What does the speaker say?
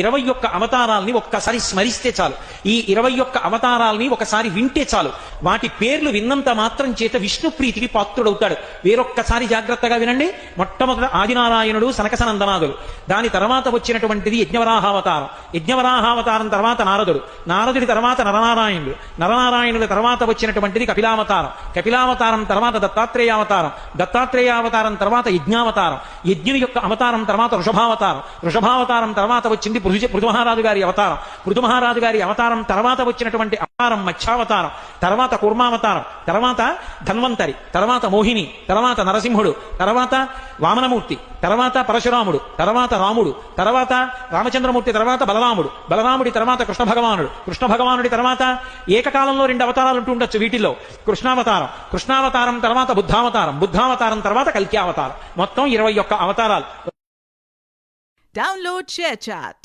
21 అవతారాల్ని ఒక్కసారి స్మరిస్తే చాలు. ఈ 21 అవతారాల్ని ఒకసారి వింటే చాలు. వాటి పేర్లు విన్నంత మాత్రం చేత విష్ణు ప్రీతికి పాత్రుడవుతాడు. వేరొక్కసారి జాగ్రత్తగా వినండి. మొట్టమొదట ఆదినారాయణుడు సనకసనందనాదులు, దాని తర్వాత వచ్చినటువంటిది యజ్ఞవరాహావతారం, యజ్ఞవరాహావతారం తర్వాత నారదుడు, నారదుడి తర్వాత నరనారాయణుడు, నరనారాయణుల తర్వాత వచ్చినటువంటిది కపిలావతారం, కపిలావతారం తర్వాత దత్తాత్రేయావతారం, దత్తాత్రేయావతారం తర్వాత యజ్ఞావతారం, యజ్ఞుని యొక్క అవతారం తర్వాత వృషభావతారం, వృషభావతారం తర్వాత వచ్చింది పృథుమహారాజు గారి అవతారం, పృథుమహారాజు గారి అవతారం తర్వాత వచ్చినటువంటి అవతారం మత్స్యావతారం, తర్వాత కూర్మావతారం, తర్వాత ధన్వంతరి, తర్వాత మోహిని, తర్వాత నరసింహుడు, తర్వాత వామనమూర్తి, తర్వాత పరశురాముడు, తర్వాత రాముడు, తర్వాత రామచంద్రమూర్తి, తర్వాత బలరాముడు, బలరాముడి తర్వాత కృష్ణ భగవానుడు, కృష్ణ భగవానుడి తర్వాత ఏకకాలంలో 2 అవతారాలు ఉంటూ ఉండొచ్చు వీటిల్లో. కృష్ణావతారం, కృష్ణావతారం తర్వాత బుద్ధావతారం, బుద్ధావతారం తర్వాత కల్కి అవతారం. మొత్తం 21 అవతారాలు. Download ShareChat.